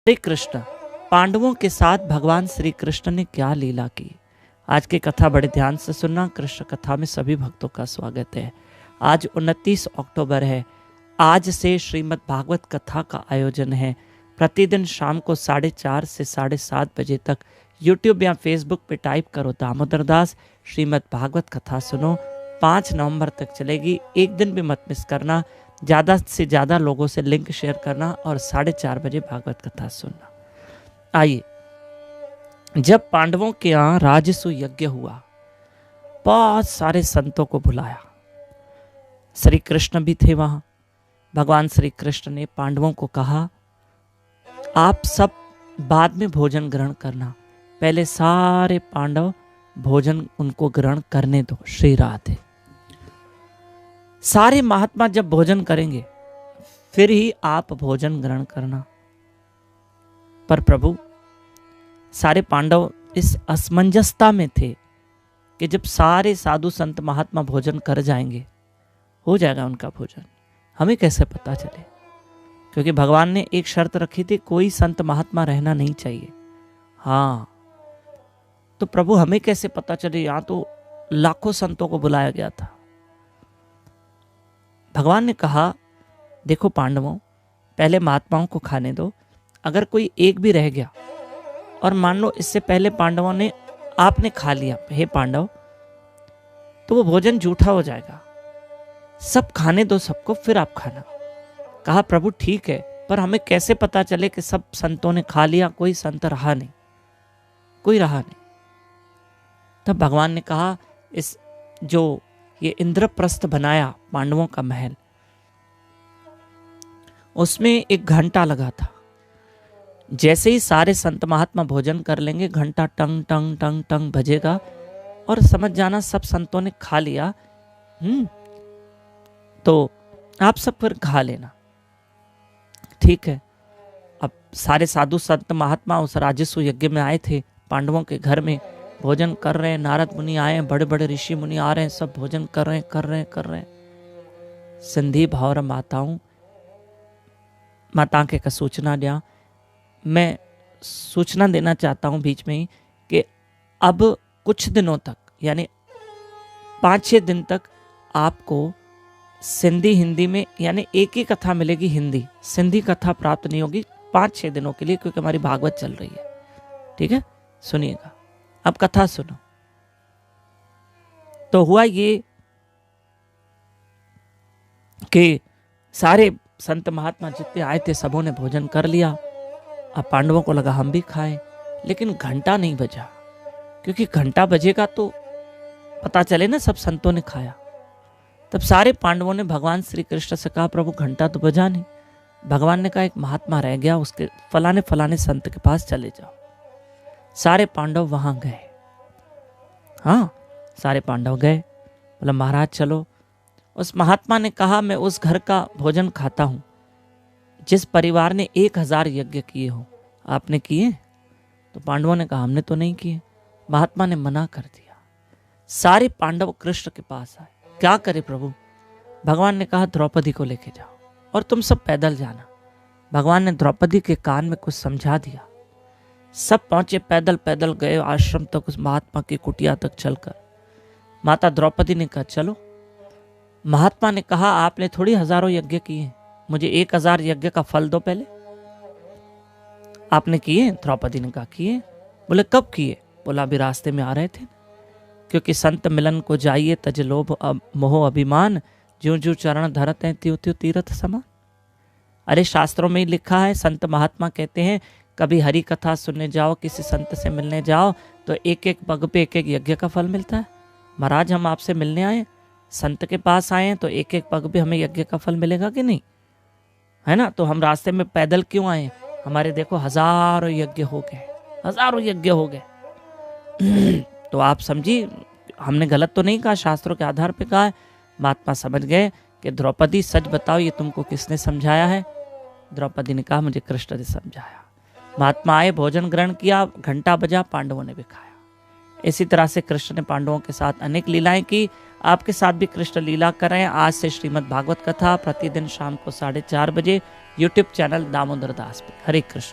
श्री कृष्ण, पांडवों के साथ भगवान श्री कृष्ण ने क्या लीला की। आज की कथा बड़े ध्यान से सुनना। कृष्ण कथा में सभी भक्तों का स्वागत है। आज 29 अक्टूबर है। आज से श्रीमद् भागवत कथा का आयोजन है। प्रतिदिन शाम को 4:30 से 7:30 बजे तक YouTube या Facebook पे टाइप करो दामोदर दास, श्रीमद् भागवत कथा सुनो। 5 नवंबर तक चलेगी। एक दिन भी मत मिस करना। ज़्यादा से ज़्यादा लोगों से लिंक शेयर करना और 4:30 बजे भागवत कथा सुनना। आइए, जब पांडवों के यहाँ राजसूय यज्ञ हुआ, बहुत सारे संतों को बुलाया। श्री कृष्ण भी थे वहां। भगवान श्री कृष्ण ने पांडवों को कहा, आप सब बाद में भोजन ग्रहण करना, पहले सारे पांडव भोजन उनको ग्रहण करने दो। श्री राधे। सारे महात्मा जब भोजन करेंगे फिर ही आप भोजन ग्रहण करना। पर प्रभु, सारे पांडव इस असमंजसता में थे कि जब सारे साधु संत महात्मा भोजन कर जाएंगे, हो जाएगा उनका भोजन, हमें कैसे पता चले? क्योंकि भगवान ने एक शर्त रखी थी, कोई संत महात्मा रहना नहीं चाहिए। हाँ, तो प्रभु हमें कैसे पता चले? यहां तो लाखों संतों को बुलाया गया था। भगवान ने कहा, देखो पांडवों, पहले महात्माओं को खाने दो। अगर कोई एक भी रह गया और मान लो इससे पहले पांडवों ने आपने खा लिया, हे पांडव, तो वो भोजन झूठा हो जाएगा। सब खाने दो सबको, फिर आप खाना। कहा, प्रभु ठीक है, पर हमें कैसे पता चले कि सब संतों ने खा लिया? कोई संत रहा नहीं, कोई रहा नहीं। तब भगवान ने कहा, इस जो ये इंद्रप्रस्थ बनाया पांडवों का महल, उसमें एक घंटा लगा था। जैसे ही सारे संत महात्मा भोजन कर लेंगे, घंटा टंग टंग टंग टंग बजेगा और समझ जाना सब संतों ने खा लिया। तो आप सब फिर खा लेना। ठीक है। अब सारे साधु संत महात्मा उस राजस्व यज्ञ में आए थे, पांडवों के घर में भोजन कर रहे हैं। नारद मुनि आए हैं, बड़े बड़े ऋषि मुनि आ रहे हैं, सब भोजन कर रहे हैं। सिंधी भावर माता के का सूचना दिया। मैं सूचना देना चाहता हूं बीच में ही कि अब कुछ दिनों तक, यानी 5-6 दिन तक आपको सिंधी हिंदी में, यानी एक ही कथा मिलेगी हिंदी, सिंधी कथा प्राप्त नहीं होगी 5-6 दिनों के लिए, क्योंकि हमारी भागवत चल रही है। ठीक है, सुनिएगा। अब कथा सुनो। तो हुआ ये कि सारे संत महात्मा जितने आए थे सबों ने भोजन कर लिया। अब पांडवों को लगा हम भी खाएं, लेकिन घंटा नहीं बजा, क्योंकि घंटा बजेगा तो पता चले ना सब संतों ने खाया। तब सारे पांडवों ने भगवान श्री कृष्ण से कहा, प्रभु घंटा तो बजा नहीं। भगवान ने कहा, एक महात्मा रह गया, उसके फलाने संत के पास चले जाओ। सारे पांडव वहां गए। हाँ, सारे पांडव गए। बोला, महाराज चलो। उस महात्मा ने कहा, मैं उस घर का भोजन खाता हूं जिस परिवार ने 1000 यज्ञ किए हो। आपने किए? तो पांडवों ने कहा, हमने तो नहीं किए। महात्मा ने मना कर दिया। सारे पांडव कृष्ण के पास आए। क्या करे प्रभु? भगवान ने कहा, द्रौपदी को लेके जाओ और तुम सब पैदल जाना। भगवान ने द्रौपदी के कान में कुछ समझा दिया। सब पहुंचे, पैदल गए आश्रम तक, उस महात्मा की कुटिया तक चलकर। माता द्रौपदी ने कहा, चलो। महात्मा ने कहा, आपने थोड़ी हजारों यज्ञ किए, मुझे 1000 यज्ञ का फल दो पहले। आपने किए? द्रौपदी ने कहा, किए। बोले, कब किए? बोला, अभी रास्ते में आ रहे थे। क्योंकि संत मिलन को जाइए, तज लोभ मोह अभिमान, ज्यों ज्यों चरण धरत हैं त्यों त्यों तीर्थ समान। अरे शास्त्रों में ही लिखा है, संत महात्मा कहते हैं, कभी हरि कथा सुनने जाओ, किसी संत से मिलने जाओ तो एक एक पग पे एक एक यज्ञ का फल मिलता है। महाराज, हम आपसे मिलने आए, संत के पास आए हैं, तो एक एक पग पे हमें यज्ञ का फल मिलेगा कि नहीं? है ना? तो हम रास्ते में पैदल क्यों आए? हमारे देखो हजारों यज्ञ हो गए। तो आप समझी, हमने गलत तो नहीं कहा, शास्त्रों के आधार पे कहा है। महात्मा समझ गए कि द्रौपदी सच बताओ, ये तुमको किसने समझाया है? द्रौपदी ने कहा, मुझे कृष्ण ने समझाया। महात्मा आए, भोजन ग्रहण किया, घंटा बजा, पांडवों ने भी खाया। इसी तरह से कृष्ण ने पांडवों के साथ अनेक लीलाएं की। आपके साथ भी कृष्ण लीला कर रहे हैं। आज से श्रीमद् भागवत कथा प्रतिदिन शाम को 4:30 बजे YouTube चैनल दामोदर दास पे। हरे कृष्ण।